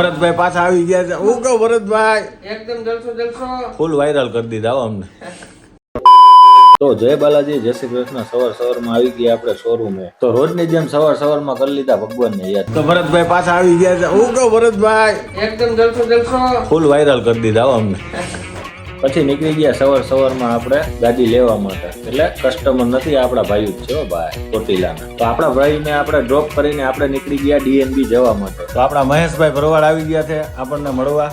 ભરતભાઈ પાછા આવી ગયા છે. હું કહું ભરતભાઈ એકદમ જલસો જલસો. ફૂલ વાયરલ કરી દીધા હો અમને. તો જય બાલાજી, જય શ્રી કૃષ્ણ. સવારમાં આવી ગયા આપણે શોરૂમે. તો રોજની જેમ સવારમાં કરી લીધા ભગવાનને યાદ. તો ભરતભાઈ પાછા આવી ગયા છે. હું કહું ભરતભાઈ એકદમ જલસો જલસો. ફૂલ વાયરલ કરી દીધા હો અમને. પછી નીકળી ગયા સવારમાં આપણે ગાડી લેવા માટે. એટલે કસ્ટમર નથી, આપણા ભાઈ જ છે હો ભાઈ ચોટીલાના. તો આપણા ભાઈને આપણે ડ્રોપ કરીને આપણે નીકળી ગયા ડીએનબી જવા માટે. તો આપણા મહેશભાઈ ભરવાડ આવી ગયા છે આપણને મળવા.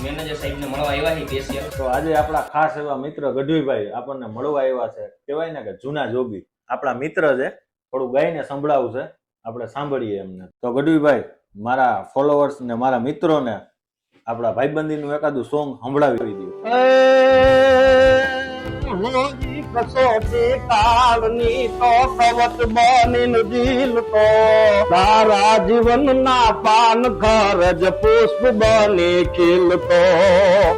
મેનેજર સાહેબને મળવા આવ્યા છે સ્પેશિયલ. તો આજે આપણા ખાસ એવા મિત્ર ગઢવીભાઈ આપણને મળવા આવ્યા છે. કહેવાય ને કે જૂના જોગી આપણા મિત્ર છે. થોડું ગાઈને સંભળાવું છે, આપણે સાંભળીએ એમને. તો ગઢવીભાઈ, મારા ફોલોવર્સ ને મારા મિત્રોને આપણા ભાઈબંધીનું એકાદું સોંગ સંભળાવી દઉં. કસોટી કાળની તો કવચ બનીને ઝીલતો, તારા જીવનના પાન ખરજ પુષ્પ બની ખીલતો,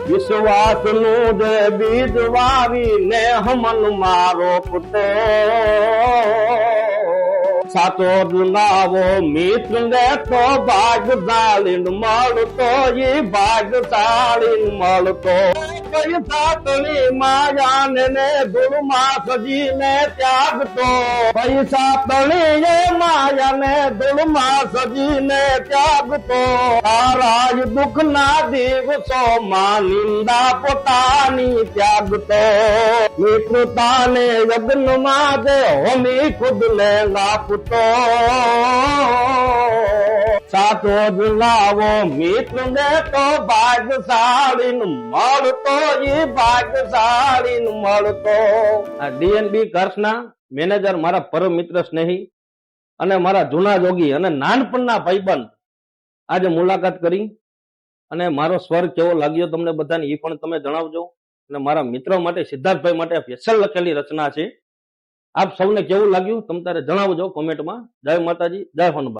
વિશ્વાસનું જે બીજ વાવીને હમન મારો પુતો, સાચો જુનાવો મિત્ર ને તો ભાગશાળી મળતો, એ ભાગશાળી મળતો. પૈસાની માયાને ને ધૂળમાં સજીને ત્યાગતો, પૈસા તળી એ માયાને ધૂળમાં સજીને ત્યાગતો, તારા દુઃખના દિવસોમાં નિંદા પોતાની ત્યાગતો, મિત્રતાને યજ્ઞમાં દે હોમી ખુદને લાપતો, સાચો જુલાવો મિત્ર ને તો ભાગ્યશાળી મળતો, એ ભાગ્યશાળી મળતો. આ ડીએનબી કર્સના મેનેજર, મારા પરમ મિત્ર સ્નેહી અને મારા જૂના જોગી અને નાનપણના ભાઈબંધ આજે મુલાકાત કરી. અને મારો સ્વર કેવો લાગ્યો તમને બધાને એ પણ તમે જણાવજો. અને મારા મિત્રો માટે, સિદ્ધાર્થભાઈ માટે સ્પેશિયલ લખેલી રચના છે. આપ સૌને કેવું લાગ્યું તમ તારે જણાવજો કોમેન્ટમાં. જય માતાજી, જય હનુમાન.